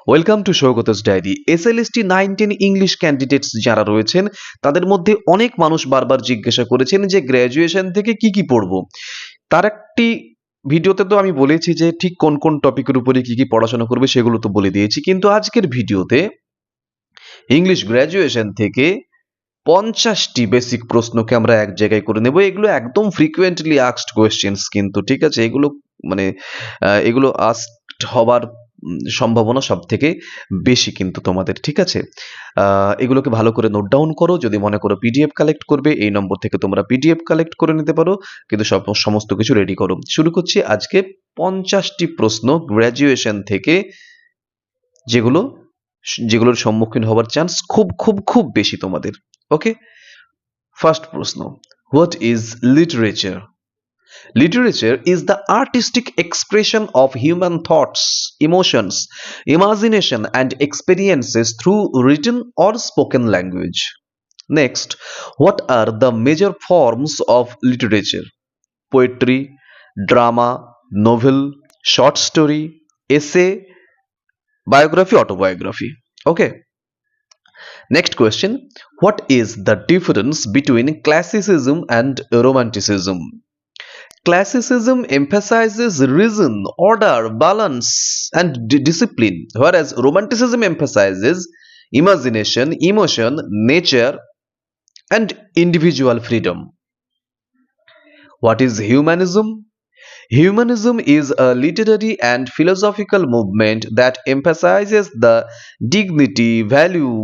Welcome to Sougata's diary. SLST IX English candidates যারা রয়েছেন তাদের মধ্যে অনেক মানুষ বারবার জিজ্ঞাসা করেছেন যে গ্র্যাজুয়েশন থেকে কি কি পড়বো। তার একটি ভিডিওতে তো আমি বলেছি যে ঠিক কোন কোন টপিকের উপরে কি কি পড়াশোনা করবে সেগুলো তো বলে দিয়েছি, কিন্তু আজকের ভিডিওতে ইংলিশ গ্র্যাজুয়েশন থেকে 50টি বেসিক প্রশ্নকে আমরা এক জায়গায় করে নেব। এগুলো একদম ফ্রিকুয়েন্টলি আস্কড কোয়েশ্চেন্স, কিন্তু ঠিক আছে, এগুলো মানে এগুলো আস্কড হবার সম্ভাবনা সব থেকে বেশি কিন্তু তোমাদের, ঠিক আছে। এগুলোকে ভালো করে নোট ডাউন করো। যদি মনে করো পিডিএফ কালেক্ট করবে, এই নম্বর থেকে তোমরা পিডিএফ কালেক্ট করে নিতে পারো, কিন্তু সমস্ত কিছু রেডি করো। শুরু করছি আজকে 50টি প্রশ্ন গ্র্যাজুয়েশন থেকে, যেগুলোর সম্মুখীন হওয়ার চান্স খুব খুব খুব বেশি তোমাদের। ওকে, ফার্স্ট প্রশ্ন, what is literature? Literature is the artistic expression of human thoughts, emotions, imagination, and experiences through written or spoken language. Next, what are the major forms of literature? Poetry, drama, novel, short story, essay, biography, autobiography. Okay. Next question, what is the difference between classicism and romanticism? Classicism emphasizes reason, order, balance, and discipline, whereas Romanticism emphasizes imagination, emotion, nature, and individual freedom. What is humanism? Humanism is a literary and philosophical movement that emphasizes the dignity, value,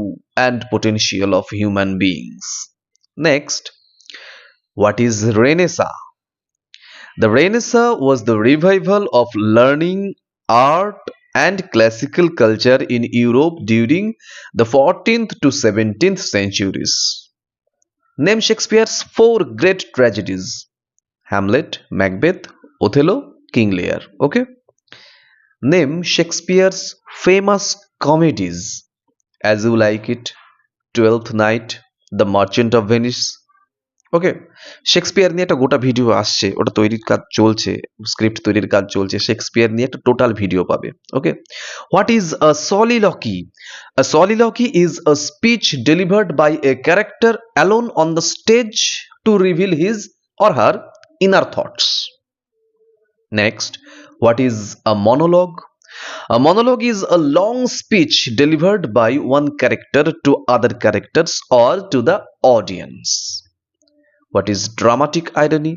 and potential of human beings. Next, what is Renaissance? The Renaissance was the revival of learning, art, and classical culture in Europe during the 14th to 17th centuries. Name Shakespeare's 4 great tragedies: Hamlet, Macbeth, Othello, King Lear. Okay. Name Shakespeare's famous comedies: As You Like It, Twelfth Night, The Merchant of Venice. Okay, Shakespeare নিয়ে একটা গোটা video আসছে, ওটা তৈরির কাজ চলছে, script তৈরির কাজ চলছে, শেক্সপিয়ার নিয়ে একটা টোটাল ভিডিও পাবে। Okay, what is a soliloquy? A soliloquy is a speech delivered by a character alone on the stage to reveal his or her inner thoughts. Next, what is a monologue? A monologue is a long speech delivered by one character to other characters or to the audience. What is dramatic irony?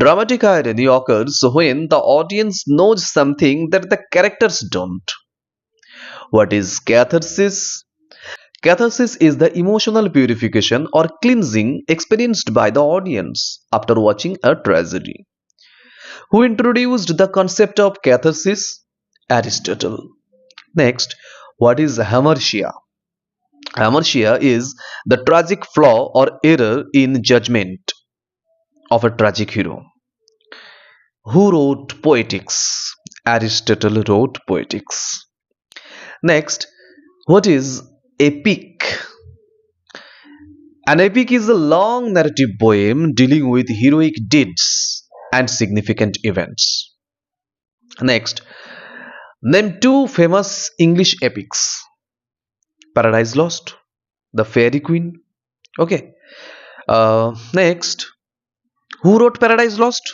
Dramatic irony occurs when the audience knows something that the characters don't. What is catharsis? Catharsis is the emotional purification or cleansing experienced by the audience after watching a tragedy. Who introduced the concept of catharsis? Aristotle. Next, what is hamartia? Hamartia is the tragic flaw or error in judgment of a tragic hero. Who wrote Poetics? Aristotle wrote Poetics. Next, what is epic? An epic is a long narrative poem dealing with heroic deeds and significant events. Next, name 2 famous English epics. Paradise Lost, The Fairy Queen. Okay. Next, who wrote Paradise Lost?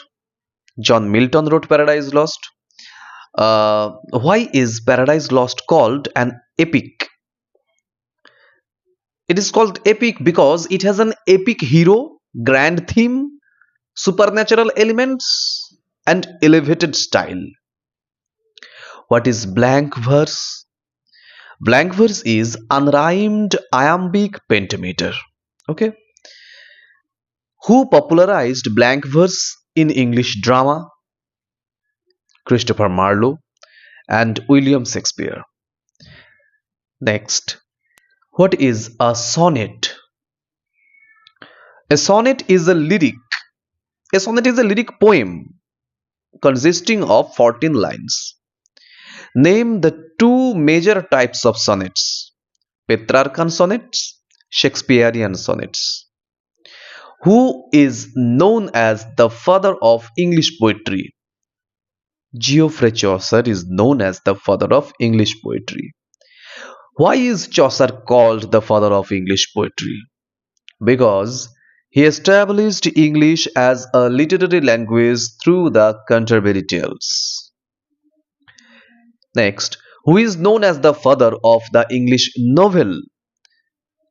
John Milton wrote Paradise Lost. Why is Paradise Lost called an epic? It is called epic because it has an epic hero, grand theme, supernatural elements, and elevated style. What is blank verse? Blank verse is unrhymed iambic pentameter. Okay. Who popularized blank verse in English drama? Christopher Marlowe and William Shakespeare. Next, what is a sonnet? A sonnet is a lyric. A sonnet is a lyric poem consisting of 14 lines. Name the 2 major types of sonnets: Petrarchan sonnets, Shakespearean sonnets. Who is known as the father of English poetry? Geoffrey Chaucer is known as the father of English poetry. Why is Chaucer called the father of English poetry? Because he established English as a literary language through the Canterbury Tales. Next, who is known as the father of the English novel?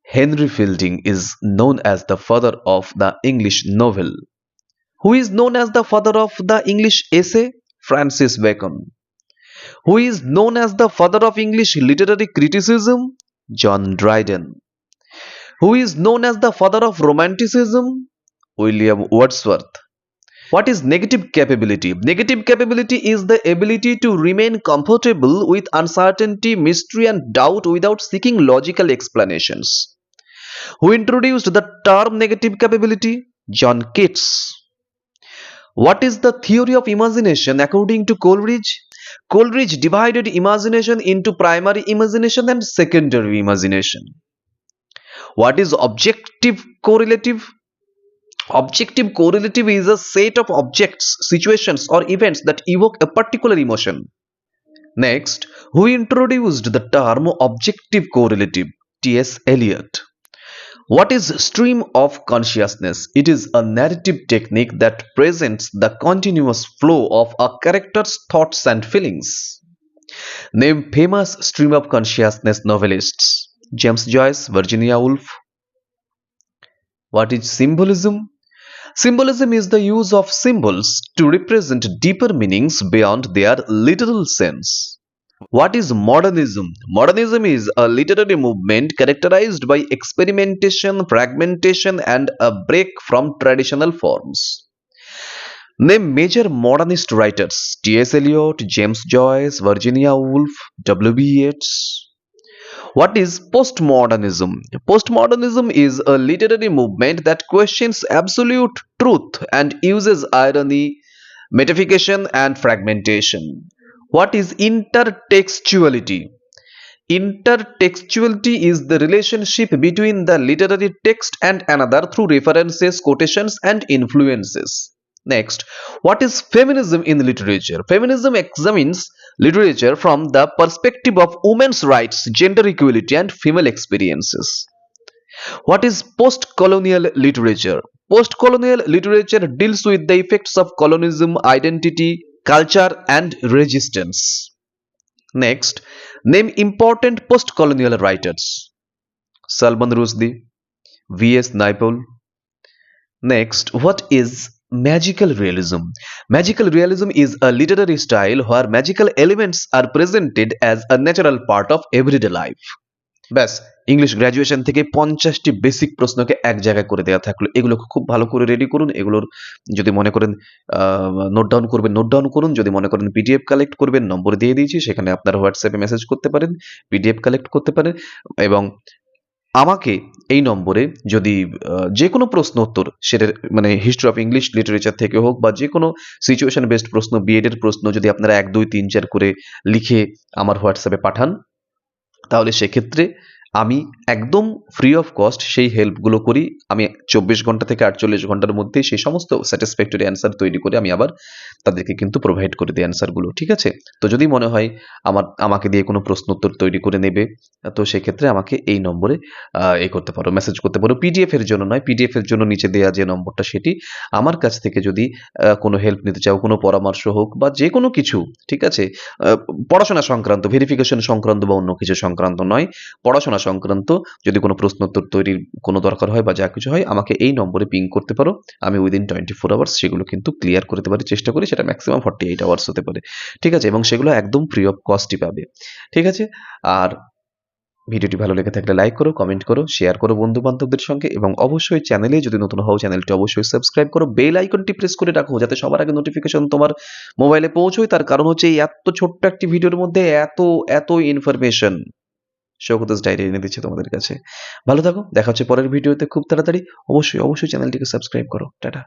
Henry Fielding is known as the father of the English novel. Who is known as the father of the English essay? Francis Bacon. Who is known as the father of English literary criticism? John Dryden. Who is known as the father of Romanticism? William Wordsworth. What is negative capability? Negative capability is the ability to remain comfortable with uncertainty, mystery, and doubt without seeking logical explanations. Who introduced the term negative capability? John Keats. What is the theory of imagination according to Coleridge? Coleridge divided imagination into primary imagination and secondary imagination. What is objective correlative? Objective correlative is a set of objects, situations, or events that evoke a particular emotion. Next, who introduced the term objective correlative? T.S. Eliot. What is stream of consciousness? It is a narrative technique that presents the continuous flow of a character's thoughts and feelings. Name famous stream of consciousness novelists. James Joyce, Virginia Woolf. What is symbolism? Symbolism is the use of symbols to represent deeper meanings beyond their literal sense. What is modernism? Modernism is a literary movement characterized by experimentation, fragmentation, and a break from traditional forms. Name major modernist writers. T.S. Eliot, James Joyce, Virginia Woolf, W.B. Yeats. What is postmodernism? Postmodernism is a literary movement that questions absolute truth and uses irony, metaphysication, and fragmentation. What is intertextuality? Intertextuality is the relationship between the literary text and another through references, quotations, and influences. Next, what is feminism in literature? Feminism examines literature from the perspective of women's rights, gender equality, and female experiences. What is post-colonial literature? Post-colonial literature deals with the effects of colonialism, identity, culture, and resistance. Next, name important post-colonial writers. Salman Rushdie, V.S. Naipaul. Next, what is magical realism? Magical realism is a literary style where magical elements are presented as a natural part of everyday life. ব্যাস English graduation থেকে 50টি basic প্রশ্নকে এক জায়গায় করে দেওয়া থাকলো। এগুলো খুব ভালো করে রেডি করুন। এগুলোর যদি মনে করেন নোট ডাউন করবেন, নোট ডাউন করুন। যদি মনে করেন পিডিএফ কালেক্ট করবেন, নম্বর দিয়ে দিয়েছি, সেখানে আপনারা হোয়াটসঅ্যাপে মেসেজ করতে পারেন, পিডিএফ কালেক্ট করতে পারেন এবং আমাকে এই নম্বরে যদি যে কোনো প্রশ্ন উত্তর, সেটা মানে হিস্ট্রি অফ ইংলিশ লিটারেচার থেকে হোক বা যে কোনো সিচুয়েশন বেসড প্রশ্ন, বিএড এর প্রশ্ন যদি আপনারা 1 2 3 4 করে লিখে আমার হোয়াটসঅ্যাপে পাঠান, তাহলে সেক্ষেত্রে আমি একদম ফ্রি অফ কস্ট সেই হেল্পগুলো করি। আমি 24 ঘন্টা থেকে 48 ঘন্টার মধ্যে সেই সমস্ত স্যাটিসফ্যাক্টরি অ্যান্সার তৈরি করে আমি আবার তাদেরকে কিন্তু প্রোভাইড করে দিই অ্যান্সারগুলো। ঠিক আছে? তো যদি মনে হয় আমাকে দিয়ে কোনো প্রশ্ন উত্তর তৈরি করে নেবে, তো সেক্ষেত্রে আমাকে এই নম্বরে করতে পারো, মেসেজ করতে পারো। পিডিএফ এর জন্য নয়, পিডিএফ এর জন্য নিচে দেওয়া যে নম্বরটা সেটি। আমার কাছ থেকে যদি কোনো হেল্প নিতে চাও, কোনো পরামর্শ হোক বা যে কোনো কিছু, ঠিক আছে, পড়াশোনা সংক্রান্ত, ভেরিফিকেশন সংক্রান্ত বা অন্য কিছু সংক্রান্ত নয়, পড়াশোনা সংক্রান্ত যদি কোনো প্রশ্ন উত্তর তৈরির কোনো দরকার হয় বা যা কিছু হয়, আমাকে এই নম্বরে পিং করতে পারো। আমি উইদিন 24 আওয়ার্স সেগুলো কিন্তু ক্লিয়ার করতে পারি, চেষ্টা করি। সেটা ম্যাক্সিমাম 48 আওয়ার্স হতে পারে। ঠিক আছে? এবং সেগুলো একদম ফ্রি অফ কস্টই পাবে। ঠিক আছে? আর ভিডিওটি ভালো লেগে থাকলে লাইক করো, কমেন্ট করো, শেয়ার করো বন্ধু বান্ধবদের সঙ্গে এবং অবশ্যই চ্যানেলে যদি নতুন হও চ্যানেলটি অবশ্যই সাবস্ক্রাইব করো, বেল আইকনটি প্রেস করে রাখো যাতে সবার আগে নোটিফিকেশন তোমার মোবাইলে পৌঁছয়। তার কারণ হচ্ছে এই এত ছোট্ট একটি ভিডিওর মধ্যে এত ইনফরমেশন শৌকতাস ডায়েরি এনে দিচ্ছে তোমাদের কাছে। ভালো থাকো, দেখা হচ্ছে পরের ভিডিওতে খুব তাড়াতাড়ি। অবশ্যই চ্যানেলটিকে সাবস্ক্রাইব করো। টাটা।